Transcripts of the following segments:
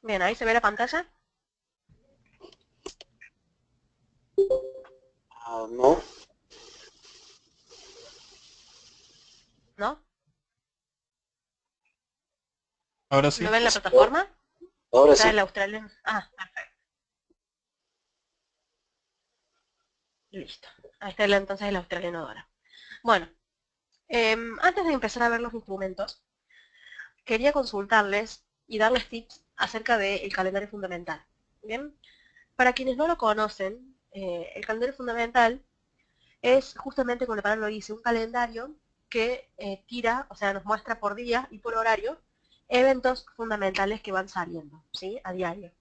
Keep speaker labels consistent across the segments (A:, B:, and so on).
A: Bien, ahí se ve la pantalla,
B: No,
A: ¿no?
C: Ahora
A: ¿Lo
C: sí.
A: ven en la
B: no,
A: plataforma?
B: ahora
A: Está
B: sí.
A: el australiano. Ah, perfecto. Listo. Ahí está entonces el australiano Dora. Bueno, antes de empezar a ver los instrumentos, quería consultarles y darles tips acerca del calendario fundamental. Bien, para quienes no lo conocen, el calendario fundamental es justamente, como el panel lo dice, un calendario que tira, o sea, nos muestra por día y por horario eventos fundamentales que van saliendo, ¿sí? A diario.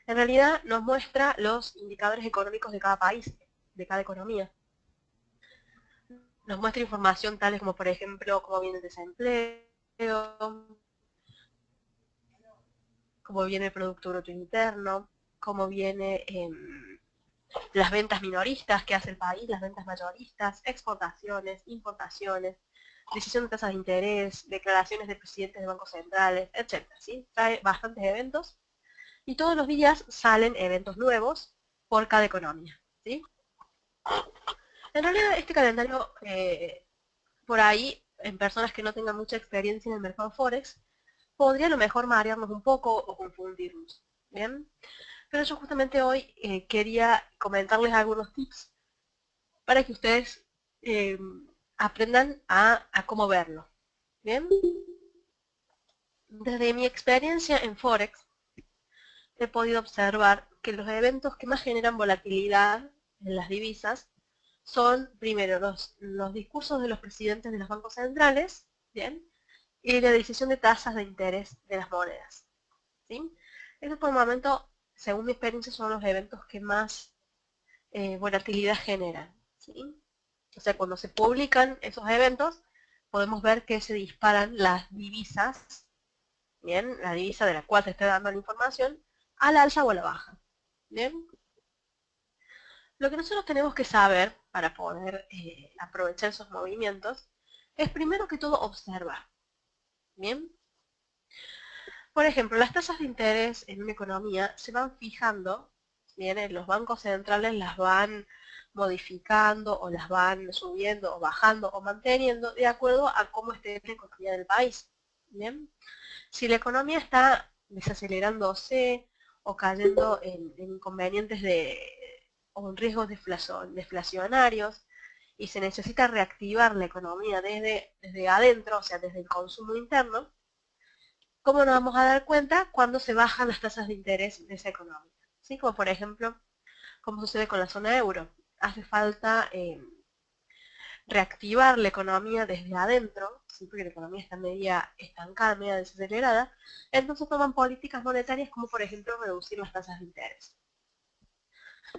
A: En realidad nos muestra los indicadores económicos de cada país, de cada economía. Nos muestra información tales como, por ejemplo, cómo viene el desempleo, cómo viene el Producto Bruto Interno, cómo viene las ventas minoristas que hace el país, las ventas mayoristas, exportaciones, importaciones, decisión de tasas de interés, declaraciones de presidentes de bancos centrales, etcétera, ¿sí? Trae bastantes eventos y todos los días salen eventos nuevos por cada economía, ¿sí? En realidad este calendario, por ahí, en personas que no tengan mucha experiencia en el mercado Forex, podría a lo mejor marearnos un poco o confundirnos, ¿bien? Pero yo justamente hoy quería comentarles algunos tips para que ustedes eh, aprendan a cómo verlo. Bien, desde mi experiencia en Forex he podido observar que los eventos que más generan volatilidad en las divisas son primero los discursos de los presidentes de los bancos centrales, bien, y la decisión de tasas de interés de las monedas. ¿Sí? Estos por el momento, según mi experiencia, son los eventos que más volatilidad generan. ¿Sí? O sea, cuando se publican esos eventos, podemos ver que se disparan las divisas, bien, la divisa de la cual se está dando la información, al alza o a la baja. Bien. Lo que nosotros tenemos que saber para poder aprovechar esos movimientos es primero que todo observar. Bien. Por ejemplo, las tasas de interés en una economía se van fijando, bien, los bancos centrales las van modificando o las van subiendo o bajando o manteniendo de acuerdo a cómo esté la economía del país. Bien, si la economía está desacelerándose o cayendo en inconvenientes o en riesgos deflacionarios y se necesita reactivar la economía desde adentro, o sea, desde el consumo interno, ¿cómo nos vamos a dar cuenta cuando se bajan las tasas de interés de esa economía? ¿Sí? Como por ejemplo, como sucede con la zona euro. Hace falta reactivar la economía desde adentro, ¿sí? Porque la economía está media estancada, media desacelerada, entonces toman políticas monetarias como por ejemplo reducir las tasas de interés.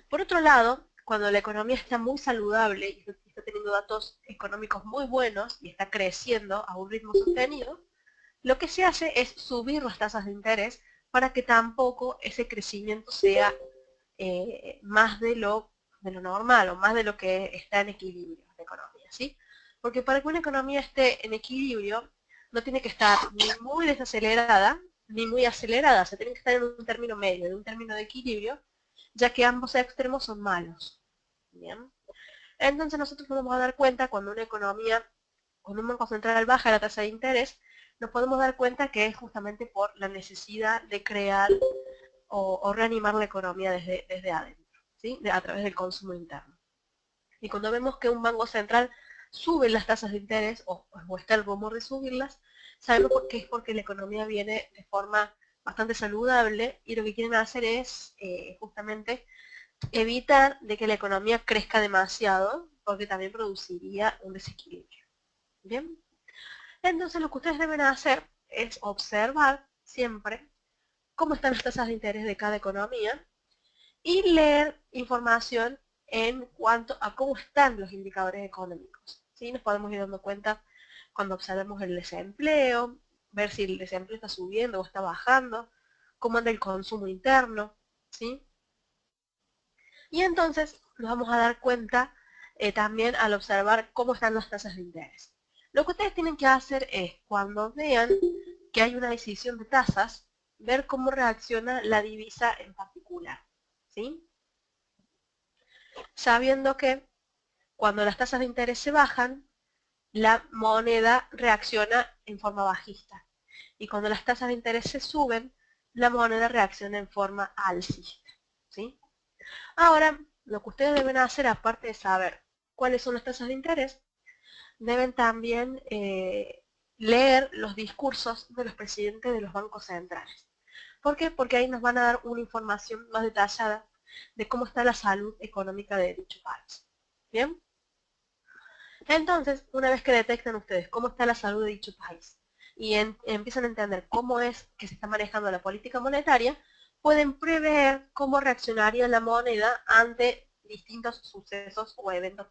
A: Por otro lado, cuando la economía está muy saludable y está teniendo datos económicos muy buenos y está creciendo a un ritmo sostenido, lo que se hace es subir las tasas de interés para que tampoco ese crecimiento sea más de lo normal o más de lo que está en equilibrio la economía, ¿sí? Porque para que una economía esté en equilibrio no tiene que estar ni muy desacelerada ni muy acelerada, se tiene que estar en un término medio, en un término de equilibrio, ya que ambos extremos son malos. ¿Bien? Entonces nosotros nos vamos a dar cuenta cuando una economía, cuando un banco central baja la tasa de interés, nos podemos dar cuenta que es justamente por la necesidad de crear o reanimar la economía desde adentro, ¿sí? A través del consumo interno. Y cuando vemos que un banco central sube las tasas de interés o está el rumor de subirlas, sabemos que es porque la economía viene de forma bastante saludable y lo que quieren hacer es justamente evitar de que la economía crezca demasiado porque también produciría un desequilibrio. Bien, entonces lo que ustedes deben hacer es observar siempre cómo están las tasas de interés de cada economía y leer información en cuanto a cómo están los indicadores económicos. ¿Sí? Nos podemos ir dando cuenta cuando observemos el desempleo, ver si el desempleo está subiendo o está bajando, cómo anda el consumo interno, ¿sí? Y entonces nos vamos a dar cuenta también al observar cómo están las tasas de interés. Lo que ustedes tienen que hacer es, cuando vean que hay una decisión de tasas, ver cómo reacciona la divisa en particular, ¿sí? Sabiendo que cuando las tasas de interés se bajan, la moneda reacciona en forma bajista. Y cuando las tasas de interés se suben, la moneda reacciona en forma alcista, ¿sí? Ahora, lo que ustedes deben hacer, aparte de saber cuáles son las tasas de interés, deben también leer los discursos de los presidentes de los bancos centrales. ¿Por qué? Porque ahí nos van a dar una información más detallada de cómo está la salud económica de dicho país. ¿Bien? Entonces, una vez que detectan ustedes cómo está la salud de dicho país y empiezan a entender cómo es que se está manejando la política monetaria, pueden prever cómo reaccionaría la moneda ante distintos sucesos o eventos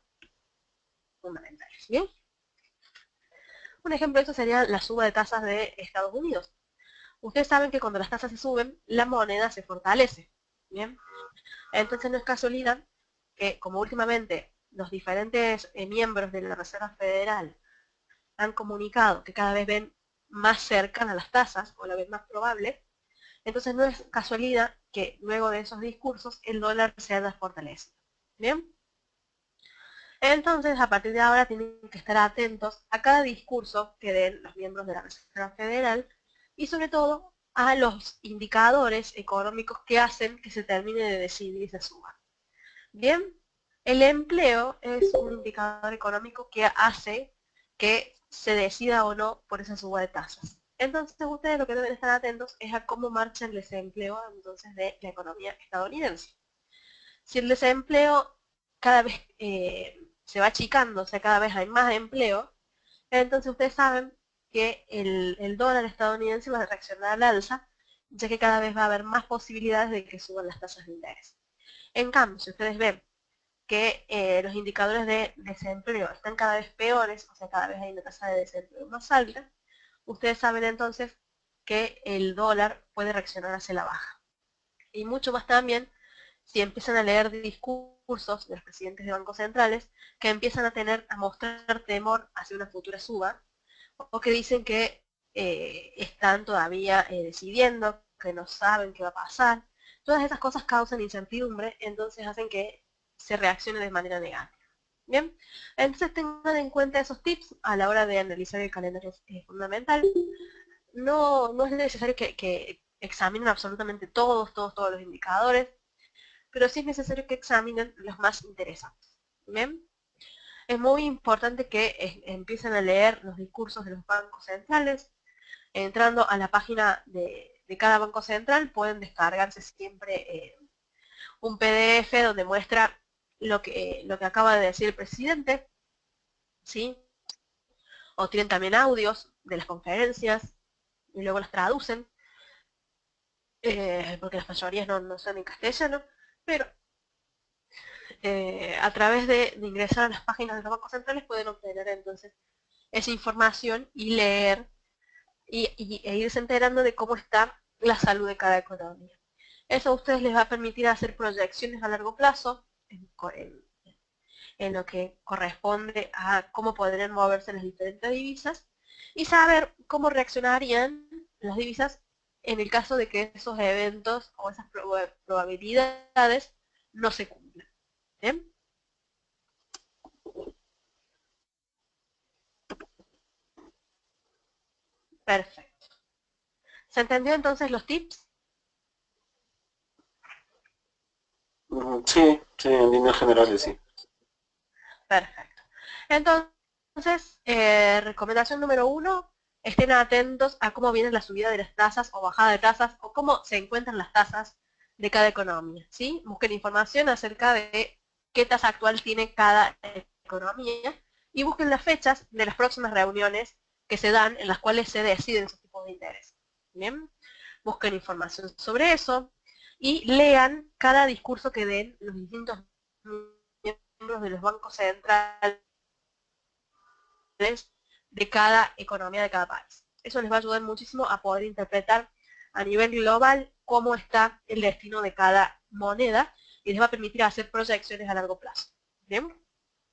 A: fundamentales. ¿Bien? Un ejemplo de esto sería la suba de tasas de Estados Unidos. Ustedes saben que cuando las tasas se suben, la moneda se fortalece. ¿Bien? Entonces no es casualidad que, como últimamente los diferentes miembros de la Reserva Federal han comunicado que cada vez ven más cercanas las tasas, o la ven más probable, entonces no es casualidad que luego de esos discursos el dólar se haya fortalecido. ¿Bien? Entonces, a partir de ahora tienen que estar atentos a cada discurso que den los miembros de la Reserva Federal y sobre todo a los indicadores económicos que hacen que se termine de decidir y se suba. Bien, el empleo es un indicador económico que hace que se decida o no por esa suba de tasas. Entonces ustedes lo que deben estar atentos es a cómo marcha el desempleo entonces de la economía estadounidense. Si el desempleo cada vez se va achicando, o sea, cada vez hay más empleo, entonces ustedes saben que el dólar estadounidense va a reaccionar al alza, ya que cada vez va a haber más posibilidades de que suban las tasas de interés. En cambio, si ustedes ven que los indicadores de desempleo están cada vez peores, o sea, cada vez hay una tasa de desempleo más alta, ustedes saben entonces que el dólar puede reaccionar hacia la baja. Y mucho más también si empiezan a leer discursos de los presidentes de bancos centrales que empiezan a mostrar temor hacia una futura suba, o que dicen que están todavía decidiendo, que no saben qué va a pasar. Todas esas cosas causan incertidumbre, entonces hacen que se reaccione de manera negativa. Bien, entonces tengan en cuenta esos tips a la hora de analizar el calendario fundamental. No es necesario que examinen absolutamente todos los indicadores, pero sí es necesario que examinen los más interesantes. Bien, es muy importante que empiecen a leer los discursos de los bancos centrales. Entrando a la página de cada banco central pueden descargarse siempre un PDF donde muestra lo que acaba de decir el presidente, ¿sí? O tienen también audios de las conferencias y luego las traducen, porque las mayorías no son en castellano, pero a través de ingresar a las páginas de los bancos centrales pueden obtener entonces esa información y leer e irse enterando de cómo está la salud de cada economía. Eso a ustedes les va a permitir hacer proyecciones a largo plazo en lo que corresponde a cómo podrían moverse las diferentes divisas y saber cómo reaccionarían las divisas en el caso de que esos eventos o esas probabilidades no se cumplan. ¿Bien? Perfecto. ¿Se entendió entonces los tips?
B: Sí, sí, en líneas generales sí.
A: Perfecto. Entonces, recomendación número 1, estén atentos a cómo viene la subida de las tasas o bajada de tasas o cómo se encuentran las tasas de cada economía, ¿sí? Busquen información acerca de qué tasa actual tiene cada economía y busquen las fechas de las próximas reuniones que se dan en las cuales se deciden esos tipos de interés. ¿Bien? Busquen información sobre eso y lean cada discurso que den los distintos miembros de los bancos centrales de cada economía de cada país. Eso les va a ayudar muchísimo a poder interpretar a nivel global cómo está el destino de cada moneda y les va a permitir hacer proyecciones a largo plazo. ¿Bien?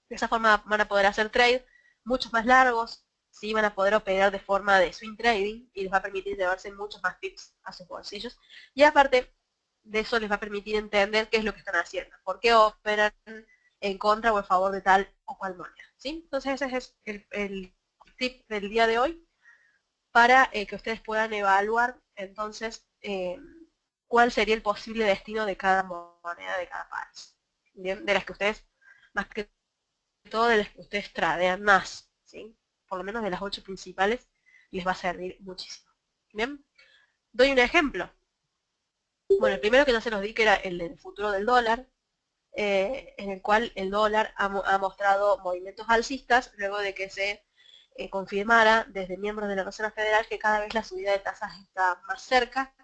A: De esa forma van a poder hacer trades mucho más largos, ¿sí? Van a poder operar de forma de swing trading y les va a permitir llevarse muchos más tips a sus bolsillos. Y aparte de eso les va a permitir entender qué es lo que están haciendo, por qué operan en contra o en favor de tal o cual moneda, ¿sí? Entonces ese es el tip del día de hoy para que ustedes puedan evaluar entonces cuál sería el posible destino de cada moneda de cada país. ¿Bien? De las que ustedes, más que todo de las que ustedes tradean más, ¿sí? Por lo menos de las 8 principales les va a servir muchísimo. Bien, doy un ejemplo. Bueno, el primero que ya se los di que era el del futuro del dólar, en el cual el dólar ha mostrado movimientos alcistas luego de que se confirmara desde miembros de la Reserva Federal que cada vez la subida de tasas está más cerca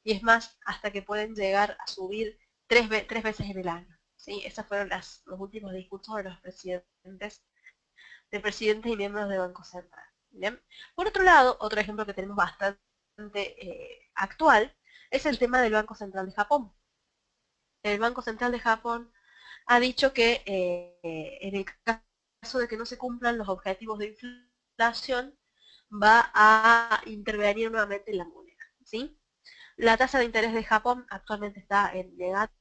A: y es más hasta que pueden llegar a subir tres veces en el año. ¿Sí? Esos fueron los últimos discursos de los presidentes y miembros del Banco Central. ¿Bien? Por otro lado, otro ejemplo que tenemos bastante actual es el tema del Banco Central de Japón. El Banco Central de Japón ha dicho que en el caso de que no se cumplan los objetivos de inflación, va a intervenir nuevamente en la moneda, ¿sí? La tasa de interés de Japón actualmente está en negativo,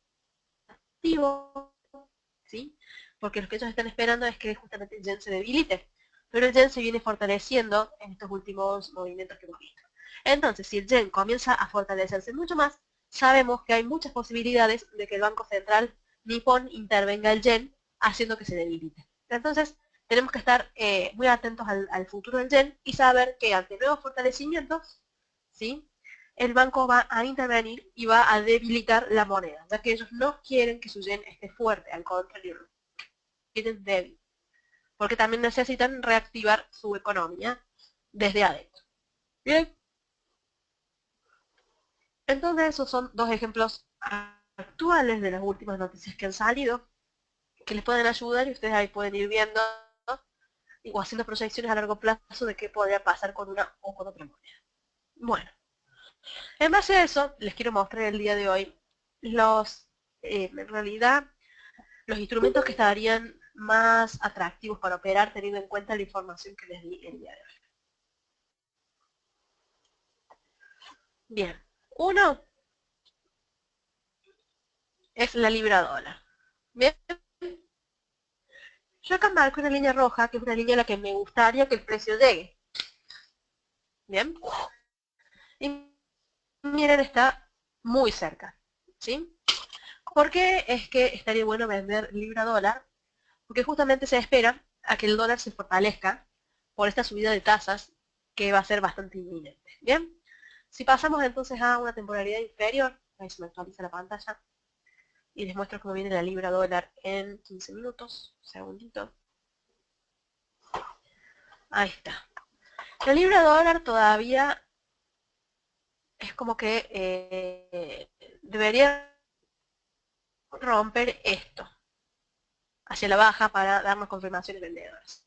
A: ¿sí? Porque lo que ellos están esperando es que justamente el yen se debilite. Pero el yen se viene fortaleciendo en estos últimos movimientos que hemos visto. Entonces, si el yen comienza a fortalecerse mucho más, sabemos que hay muchas posibilidades de que el Banco Central nipón intervenga el yen, haciendo que se debilite. Entonces, tenemos que estar muy atentos al futuro del yen y saber que ante nuevos fortalecimientos, ¿sí? El banco va a intervenir y va a debilitar la moneda, ya que ellos no quieren que su yen esté fuerte, al contrario, quieren débil, porque también necesitan reactivar su economía desde adentro. Bien, entonces esos son dos ejemplos actuales de las últimas noticias que han salido, que les pueden ayudar y ustedes ahí pueden ir viendo o haciendo proyecciones a largo plazo de qué podría pasar con una o con otra moneda. Bueno, en base a eso, les quiero mostrar el día de hoy en realidad, los instrumentos que estarían más atractivos para operar teniendo en cuenta la información que les di el día de hoy. Bien, uno es la libra dólar. Bien, yo acá marco una línea roja, que es una línea a la que me gustaría que el precio llegue. Bien, y miren, está muy cerca, ¿sí? ¿Por qué es que estaría bueno vender libra dólar? Porque justamente se espera a que el dólar se fortalezca por esta subida de tasas que va a ser bastante inminente. Bien, si pasamos entonces a una temporalidad inferior, ahí se me actualiza la pantalla, y les muestro cómo viene la libra dólar en 15 minutos, un segundito. Ahí está. La libra dólar todavía es como que debería romper esto hacia la baja para darnos confirmaciones vendedoras.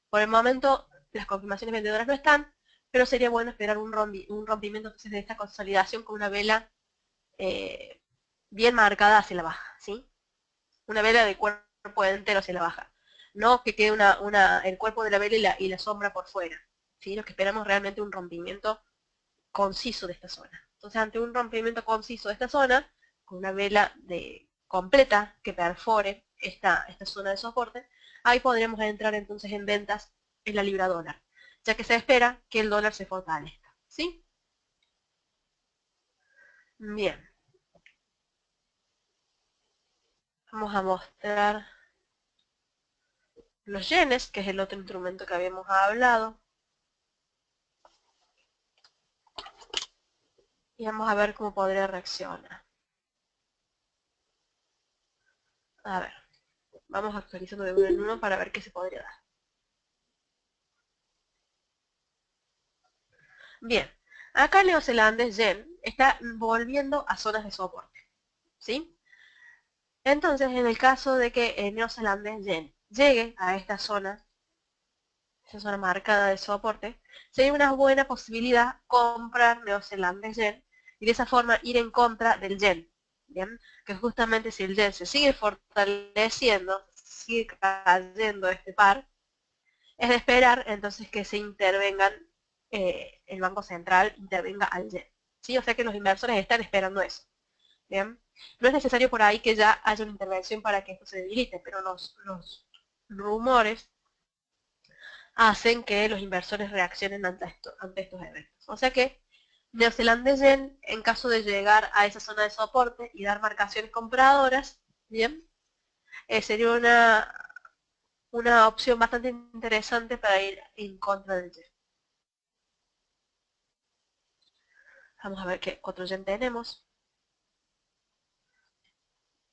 A: Por el momento las confirmaciones vendedoras no están, pero sería bueno esperar un rompimiento entonces de esta consolidación con una vela bien marcada hacia la baja, ¿sí? Una vela de cuerpo entero hacia la baja. No que quede el cuerpo de la vela y la sombra por fuera, ¿sí? Lo que esperamos realmente un rompimiento conciso de esta zona. Entonces, ante un rompimiento conciso de esta zona, con una vela completa que perfore esta zona de soporte, ahí podremos entrar entonces en ventas en la libra dólar, ya que se espera que el dólar se fortalezca, ¿sí? Bien. Vamos a mostrar los yenes, que es el otro instrumento que habíamos hablado. Y vamos a ver cómo podría reaccionar. A ver, vamos actualizando de uno en uno para ver qué se podría dar. Bien, acá el neozelandés yen está volviendo a zonas de soporte, ¿sí? Entonces, en el caso de que el neozelandés yen llegue a esta zona, esa zona marcada de soporte, sería una buena posibilidad comprar neozelandés yen y de esa forma ir en contra del yen, ¿bien? Que justamente si el yen se sigue fortaleciendo, sigue cayendo este par, es de esperar entonces que se intervengan, el Banco Central intervenga al yen. ¿Sí? O sea que los inversores están esperando eso. ¿Bien? No es necesario por ahí que ya haya una intervención para que esto se debilite, pero los rumores hacen que los inversores reaccionen ante estos eventos. O sea que neozelandés yen, en caso de llegar a esa zona de soporte y dar marcaciones compradoras, bien, sería una opción bastante interesante para ir en contra del yen. Vamos a ver qué otro yen tenemos.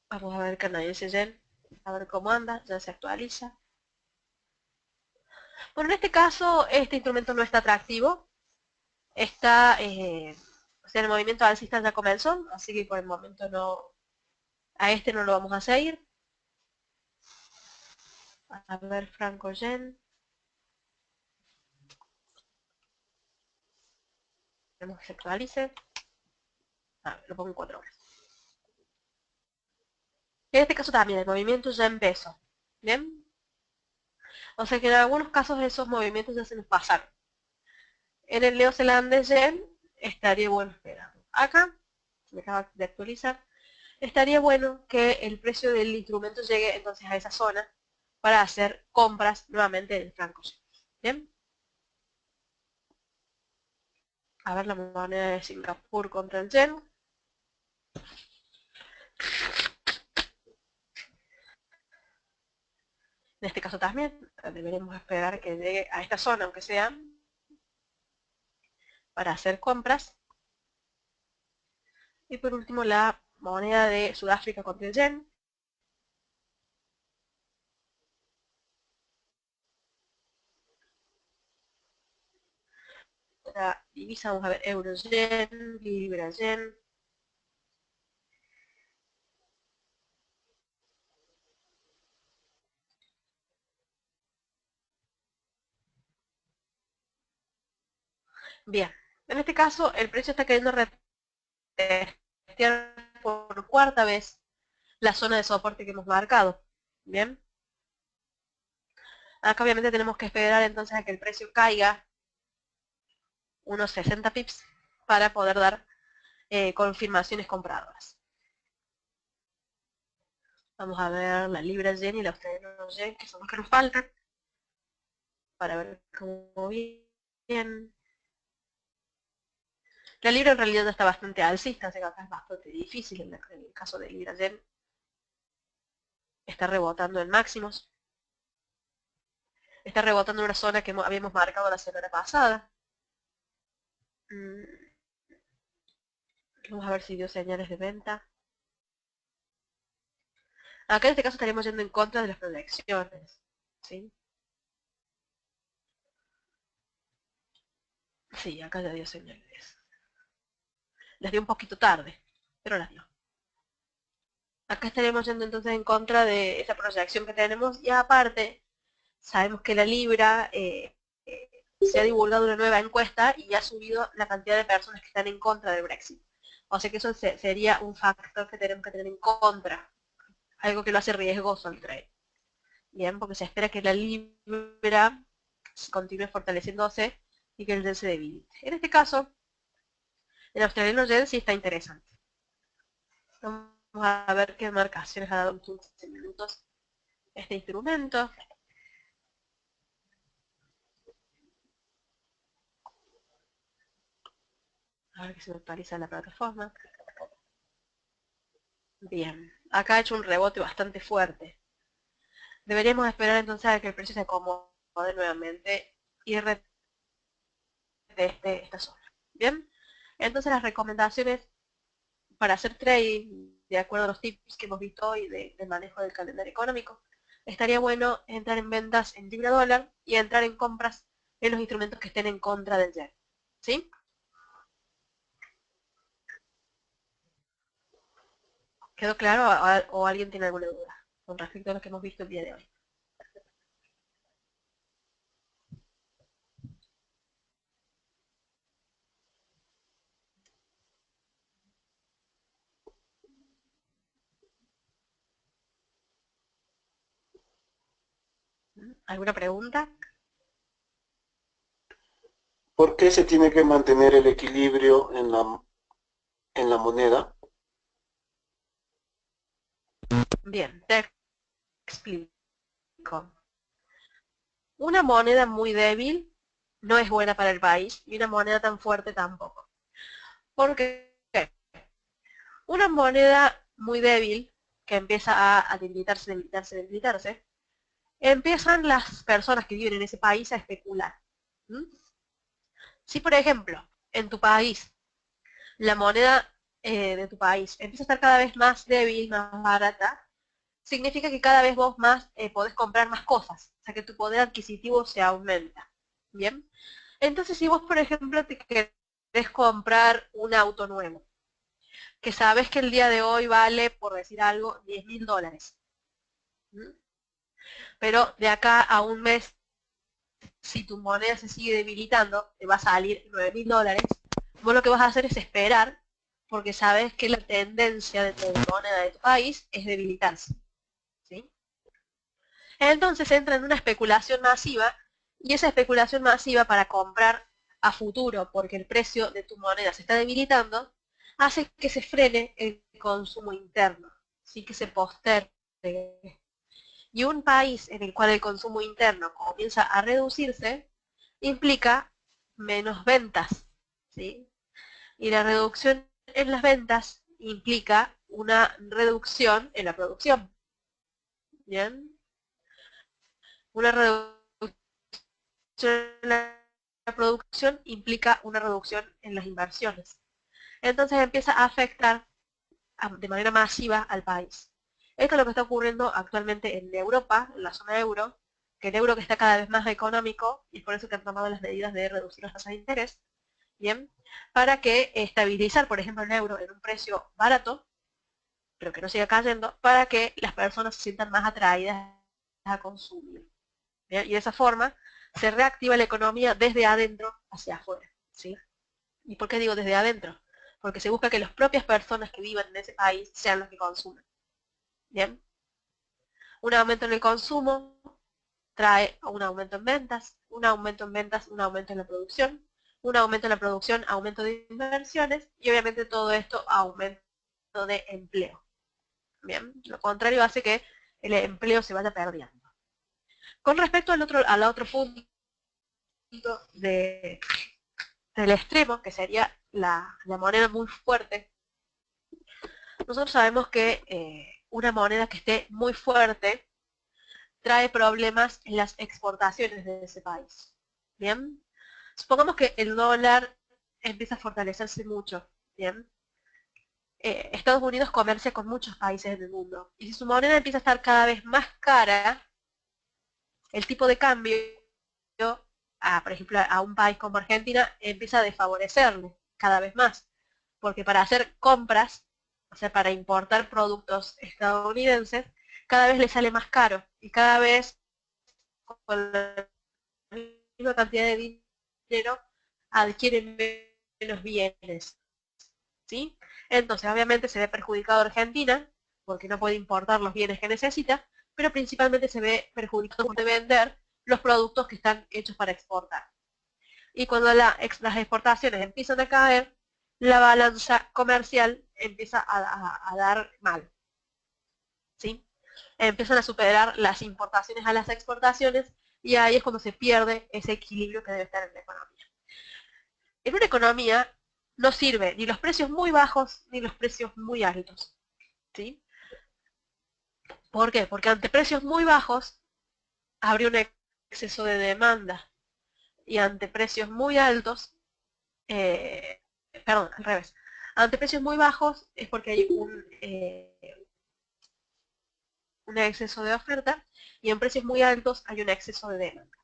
A: Vamos a ver canadiense yen, a ver cómo anda, ya se actualiza. Bueno, en este caso, este instrumento no está atractivo. Está, o sea, el movimiento alcista ya comenzó, así que por el momento no, a este no lo vamos a seguir. A ver, franco yen. Tenemos que se actualice. A ver, lo pongo en 4 horas. En este caso también el movimiento ya empezó. ¿Bien? O sea que en algunos casos esos movimientos ya se nos pasaron. En el neozelandés yen estaría bueno esperar. Acá, me acaba de actualizar, estaría bueno que el precio del instrumento llegue entonces a esa zona para hacer compras nuevamente del franco yen. ¿Bien? A ver la moneda de Singapur contra el yen. En este caso también deberemos esperar que llegue a esta zona, aunque sea, para hacer compras. Y por último la moneda de Sudáfrica contra el yen. La divisa, vamos a ver, euro yen, libra yen. Bien, en este caso el precio está queriendo retestear por cuarta vez la zona de soporte que hemos marcado. Bien, acá obviamente tenemos que esperar entonces a que el precio caiga unos 60 pips para poder dar confirmaciones compradoras. Vamos a ver la libra yen y la australiana yen, que son los que nos faltan, para ver cómo vienen. La libra en realidad está bastante alcista, así que acá es bastante difícil. En el caso de libra yen está rebotando en máximos. Está rebotando en una zona que habíamos marcado la semana pasada. Vamos a ver si dio señales de venta. Acá en este caso estaríamos yendo en contra de las proyecciones. ¿Sí? Sí, acá ya dio señales. Las dio un poquito tarde, pero las dio. Acá estaríamos yendo entonces en contra de esa proyección que tenemos y aparte sabemos que la libra se ha divulgado una nueva encuesta y ha subido la cantidad de personas que están en contra del Brexit. O sea que eso sería un factor que tenemos que tener en contra, algo que lo hace riesgoso el trade. Bien, porque se espera que la libra continúe fortaleciéndose y que el yen se debilite. En este caso, el australiano yen sí está interesante. Vamos a ver qué marcaciones ha dado en 15 minutos este instrumento. A ver que se me actualiza la plataforma. Bien, acá ha hecho un rebote bastante fuerte. Deberíamos esperar entonces a que el precio se acomode nuevamente y de esta zona. Bien, entonces las recomendaciones para hacer trading, de acuerdo a los tips que hemos visto hoy de manejo del calendario económico, estaría bueno entrar en ventas en libra dólar y entrar en compras en los instrumentos que estén en contra del yen. ¿Sí? ¿Quedó claro o alguien tiene alguna duda con respecto a lo que hemos visto el día de hoy? ¿Alguna pregunta?
B: ¿Por qué se tiene que mantener el equilibrio en la moneda?
A: Bien, te explico. Una moneda muy débil no es buena para el país y una moneda tan fuerte tampoco. ¿Por qué? Una moneda muy débil que empieza a debilitarse, debilitarse, debilitarse, empiezan las personas que viven en ese país a especular. ¿Mm? Si, por ejemplo, en tu país, la moneda de tu país empieza a estar cada vez más débil, más barata, significa que cada vez vos más podés comprar más cosas, o sea que tu poder adquisitivo se aumenta. ¿Bien? Entonces, si vos, por ejemplo, te querés comprar un auto nuevo, que sabes que el día de hoy vale, por decir algo, $10.000, ¿Mm? Pero de acá a un mes, si tu moneda se sigue debilitando, te va a salir $9.000, vos lo que vas a hacer es esperar, porque sabes que la tendencia de tu moneda de tu país es debilitarse. ¿Sí? Entonces entra en una especulación masiva, y esa especulación masiva para comprar a futuro, porque el precio de tu moneda se está debilitando, hace que se frene el consumo interno, ¿sí? Que se postergue. Y un país en el cual el consumo interno comienza a reducirse, implica menos ventas, ¿sí? Y la reducción en las ventas implica una reducción en la producción. ¿Bien? Una reducción en la producción implica una reducción en las inversiones. Entonces empieza a afectar de manera masiva al país. Esto es lo que está ocurriendo actualmente en Europa, en la zona euro, que el euro que está cada vez más económico, y es por eso que han tomado las medidas de reducir las tasas de interés, bien, para que estabilizar, por ejemplo, el euro en un precio barato, pero que no siga cayendo, para que las personas se sientan más atraídas a consumir. ¿Bien? Y de esa forma se reactiva la economía desde adentro hacia afuera. ¿Sí? ¿Y por qué digo desde adentro? Porque se busca que las propias personas que vivan en ese país sean los que consumen. ¿Bien? Un aumento en el consumo trae un aumento en ventas, un aumento en ventas, un aumento en la producción, un aumento en la producción, aumento de inversiones y obviamente todo esto aumento de empleo. Bien, lo contrario hace que el empleo se vaya perdiendo. Con respecto al otro punto de, del extremo, que sería la moneda muy fuerte, nosotros sabemos que una moneda que esté muy fuerte trae problemas en las exportaciones de ese país. Bien, supongamos que el dólar empieza a fortalecerse mucho. Bien, Estados Unidos comercia con muchos países del mundo y si su moneda empieza a estar cada vez más cara, el tipo de cambio, por ejemplo, a un país como Argentina empieza a desfavorecerle cada vez más, porque para hacer compras, o sea, para importar productos estadounidenses, cada vez le sale más caro y cada vez con la misma cantidad de dinero adquieren menos bienes, ¿sí? Entonces, obviamente se ve perjudicado Argentina porque no puede importar los bienes que necesita, pero principalmente se ve perjudicado de vender los productos que están hechos para exportar. Y cuando las exportaciones empiezan a caer, la balanza comercial empieza a dar mal, ¿sí? Empiezan a superar las importaciones a las exportaciones y ahí es cuando se pierde ese equilibrio que debe estar en la economía. En una economía no sirve ni los precios muy bajos ni los precios muy altos, ¿sí? ¿Por qué? Porque ante precios muy bajos habría un exceso de demanda y ante precios muy altos, eh, perdón, al revés, ante precios muy bajos es porque hay un exceso de oferta y en precios muy altos hay un exceso de demanda.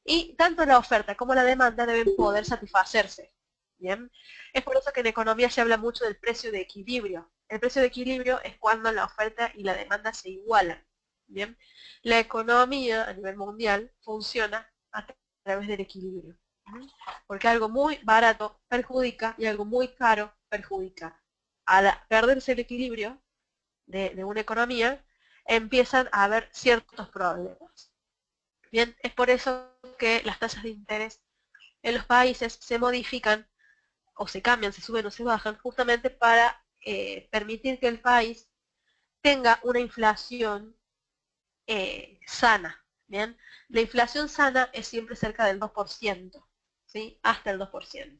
A: Y tanto la oferta como la demanda deben poder satisfacerse. ¿Bien? Es por eso que en economía se habla mucho del precio de equilibrio. El precio de equilibrio es cuando la oferta y la demanda se igualan. ¿Bien? La economía a nivel mundial funciona a través del equilibrio. Porque algo muy barato perjudica y algo muy caro perjudica. Al perderse el equilibrio de una economía, empiezan a haber ciertos problemas. Bien, es por eso que las tasas de interés en los países se modifican o se cambian, se suben o se bajan, justamente para permitir que el país tenga una inflación sana. ¿Bien? La inflación sana es siempre cerca del 2%, ¿sí? Hasta el 2%.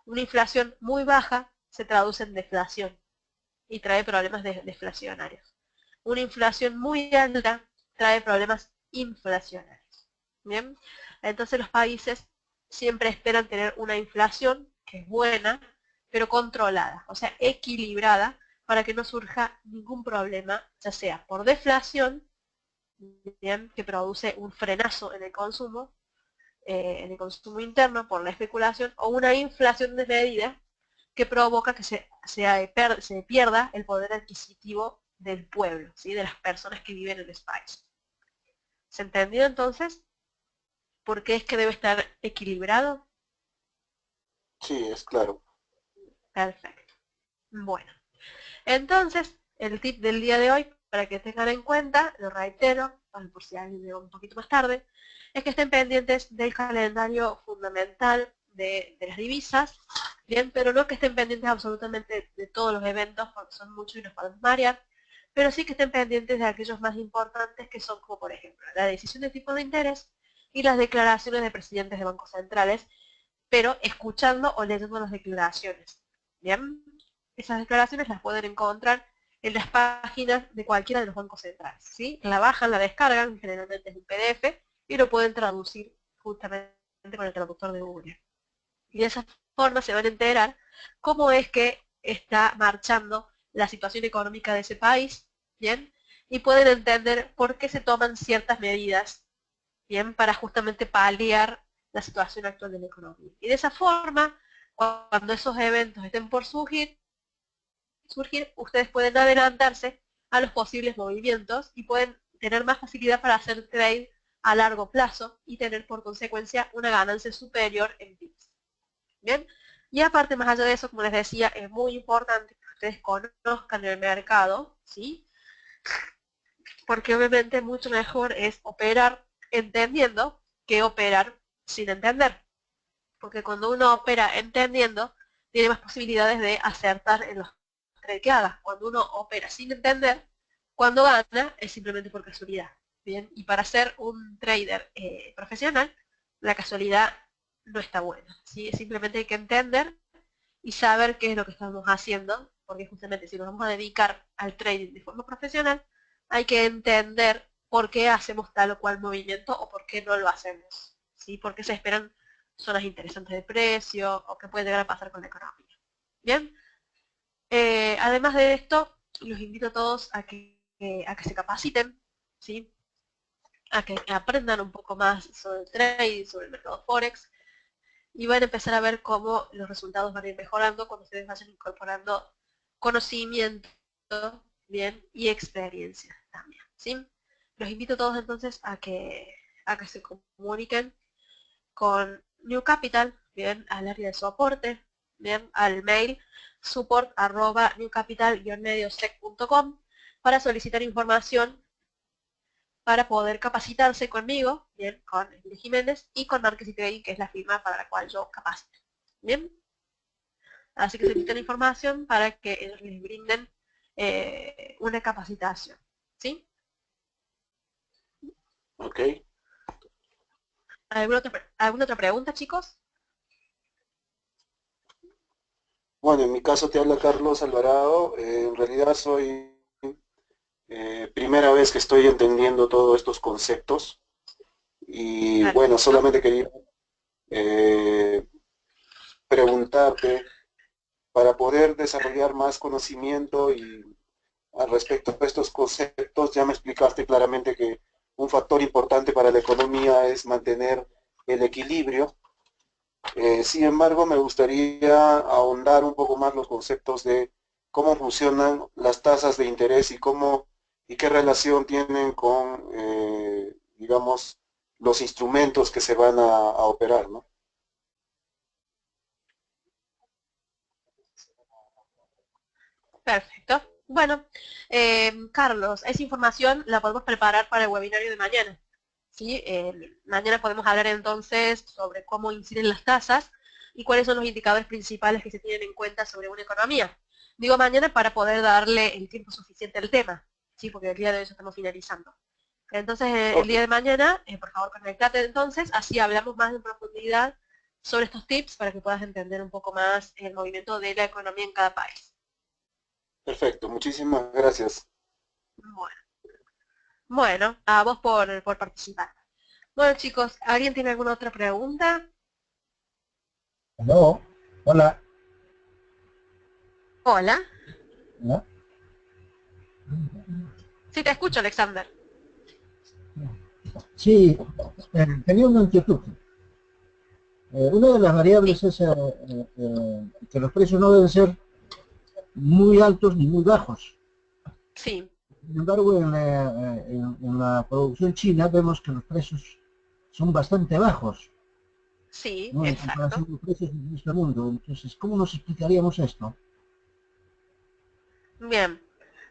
A: Una inflación muy baja se traduce en deflación y trae problemas deflacionarios. Una inflación muy alta trae problemas inflacionarios. ¿Bien? Entonces los países siempre esperan tener una inflación que es buena, pero controlada, o sea, equilibrada, para que no surja ningún problema, ya sea por deflación, ¿bien? Que produce un frenazo en el consumo interno por la especulación, o una inflación desmedida que provoca que se pierda el poder adquisitivo del pueblo, ¿sí? De las personas que viven en ese país. ¿Se entendió entonces por qué es que debe estar equilibrado?
B: Sí, es claro.
A: Perfecto. Bueno, entonces el tip del día de hoy, para que tengan en cuenta, lo reitero, por si alguien llegó un poquito más tarde, es que estén pendientes del calendario fundamental de las divisas, bien, pero no que estén pendientes absolutamente de todos los eventos, porque son muchos y nos podemos marear, pero sí que estén pendientes de aquellos más importantes, que son como por ejemplo la decisión de tipo de interés y las declaraciones de presidentes de bancos centrales, pero escuchando o leyendo las declaraciones. Bien, esas declaraciones las pueden encontrar en las páginas de cualquiera de los bancos centrales, ¿sí? La bajan, la descargan, generalmente es un PDF, y lo pueden traducir justamente con el traductor de Google. Y de esa forma se van a enterar cómo es que está marchando la situación económica de ese país, ¿bien? Y pueden entender por qué se toman ciertas medidas, ¿bien? Para justamente paliar la situación actual de la economía. Y de esa forma, cuando esos eventos estén por surgir, ustedes pueden adelantarse a los posibles movimientos y pueden tener más facilidad para hacer trade a largo plazo y tener por consecuencia una ganancia superior en pips. Bien, y aparte, más allá de eso, como les decía, es muy importante que ustedes conozcan el mercado, ¿sí? Porque obviamente mucho mejor es operar entendiendo que operar sin entender. Porque cuando uno opera entendiendo, tiene más posibilidades de acertar en los trades que haga. Cuando uno opera sin entender, cuando gana es simplemente por casualidad. Bien, y para ser un trader profesional, la casualidad no está buena. ¿Sí? Simplemente hay que entender y saber qué es lo que estamos haciendo, porque justamente si nos vamos a dedicar al trading de forma profesional, hay que entender por qué hacemos tal o cual movimiento o por qué no lo hacemos, ¿sí? Porque se esperan zonas interesantes de precio o qué puede llegar a pasar con la economía. Bien, además de esto, los invito a todos a que se capaciten, ¿sí? A que aprendan un poco más sobre el trading, sobre el mercado Forex, y van a empezar a ver cómo los resultados van a ir mejorando cuando ustedes vayan incorporando conocimiento, bien, y experiencia también, ¿sí? Los invito a todos entonces a que se comuniquen con New Capital, bien, al área de soporte, bien, al mail support@newcapital-mediosec.com para solicitar información para poder capacitarse conmigo, bien, con Emily Jiménez y con Marques y Trading, que es la firma para la cual yo capacito. Bien, así que solicitan información para que ellos les brinden una capacitación. ¿Sí?
B: Ok.
A: ¿Alguna otra pregunta, chicos?
B: Bueno, en mi caso te habla Carlos Alvarado. En realidad soy primera vez que estoy entendiendo todos estos conceptos y bueno,
A: Perfecto.
B: solamente quería eh, preguntarte para poder desarrollar más conocimiento y al respecto a estos conceptos, ya me explicaste claramente que un factor importante para la economía es mantener el equilibrio. Sin embargo, me gustaría ahondar un poco más los conceptos de cómo funcionan las tasas de interés y cómo y qué relación tienen con, digamos, los instrumentos que se van a operar, ¿no?
A: Perfecto. Bueno, Carlos, esa información la podemos preparar para el webinario de mañana. ¿sí? Mañana podemos hablar entonces sobre cómo inciden las tasas y cuáles son los indicadores principales que se tienen en cuenta sobre una economía. Digo mañana para poder darle el tiempo suficiente al tema, ¿sí? Porque el día de hoy ya estamos finalizando. Entonces, el
B: Ok,
A: día de mañana, por favor, conectate entonces, así hablamos más en profundidad sobre estos tips para que puedas entender un poco más el movimiento de la economía en cada país.
B: perfecto. Muchísimas gracias.
A: Bueno, bueno, a vos por participar. Bueno, chicos, ¿alguien tiene alguna otra pregunta?
C: Aló, hola,
A: Hola.
C: ¿no?
A: Sí, te escucho, Alexander.
C: Sí, tenía una inquietud. Una de las variables
A: Sí,
C: es que los precios no deben ser muy altos ni muy bajos.
A: sí,
C: Sin embargo, en la producción china vemos que los precios son bastante bajos,
A: sí,
C: ¿no? En comparación
A: exacto.
C: con los precios del resto del mundo. Entonces, ¿cómo nos explicaríamos esto?
A: Bien.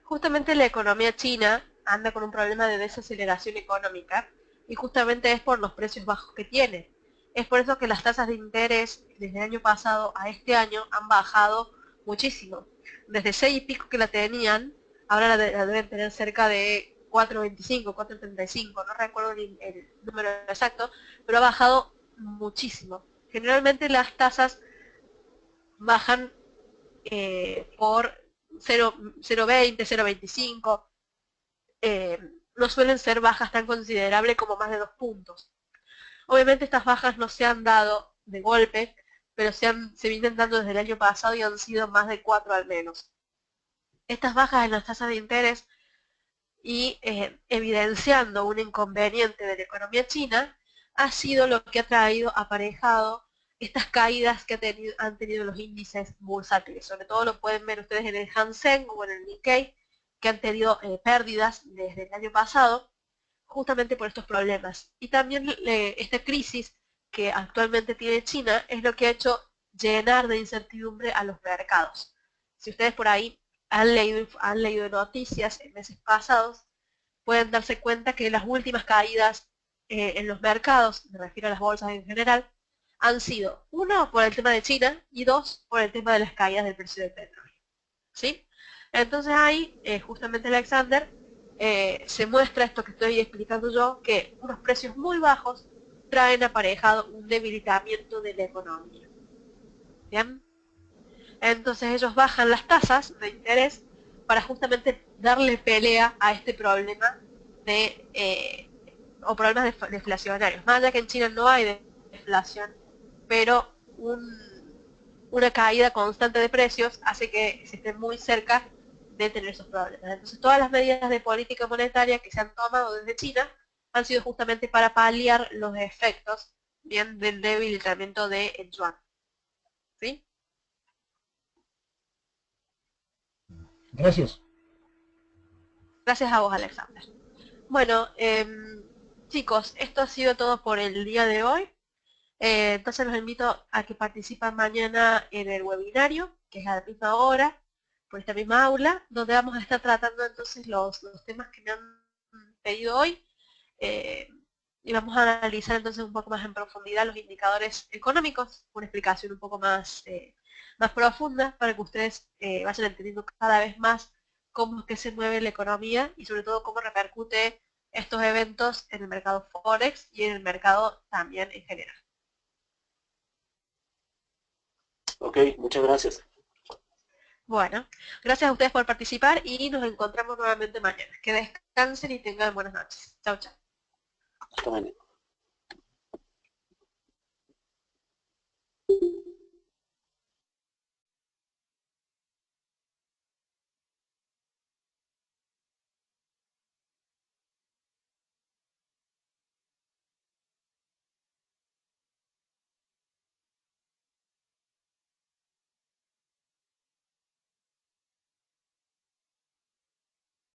A: Justamente la economía china anda con un problema de desaceleración económica y justamente es por los precios bajos que tiene. Es por eso que las tasas de interés desde el año pasado a este año han bajado muchísimo. Desde 6 y pico que la tenían, ahora la deben tener cerca de 4,25, 4,35, no recuerdo el número exacto, pero ha bajado muchísimo. Generalmente las tasas bajan por 0,20, 0,25, eh, no suelen ser bajas tan considerables como más de 2 puntos. Obviamente estas bajas no se han dado de golpe, pero se vienen dando desde el año pasado y han sido más de 4 al menos. Estas bajas en las tasas de interés y evidenciando un inconveniente de la economía china, ha sido lo que ha traído aparejado estas caídas que han tenido los índices bursátiles. Sobre todo lo pueden ver ustedes en el Hang o en el Nikkei, que han tenido pérdidas desde el año pasado, justamente por estos problemas. Y también esta crisis que actualmente tiene China es lo que ha hecho llenar de incertidumbre a los mercados. Si ustedes por ahí han leído noticias en meses pasados, pueden darse cuenta que las últimas caídas en los mercados, me refiero a las bolsas en general, han sido, uno, por el tema de China y dos, por el tema de las caídas del precio del petróleo. ¿Sí? Entonces ahí, justamente Alexander, se muestra esto que estoy explicando yo, que unos precios muy bajos traen aparejado un debilitamiento de la economía. ¿Bien? Entonces ellos bajan las tasas de interés para justamente darle pelea a este problema o problemas deflacionarios. Más allá que en China no hay deflación, pero una caída constante de precios hace que se esté muy cerca de tener esos problemas. Entonces todas las medidas de política monetaria que se han tomado desde China han sido justamente para paliar los efectos bien del debilitamiento del yuan. ¿Sí?
C: Gracias.
A: Gracias a vos, Alexander. Bueno, chicos, esto ha sido todo por el día de hoy. Entonces los invito a que participen mañana en el webinario, que es a la misma hora, por esta misma aula, donde vamos a estar tratando entonces los temas que me han pedido hoy. eh, y vamos a analizar entonces un poco más en profundidad los indicadores económicos, una explicación un poco más profunda para que ustedes vayan entendiendo cada vez más cómo es que se mueve la economía y sobre todo cómo repercute estos eventos en el mercado Forex y en el mercado también en general.
B: Ok, muchas gracias.
A: Bueno, gracias a ustedes por participar y nos encontramos nuevamente mañana. Que descansen y tengan buenas noches. Chao, chao.
B: Hasta mañana.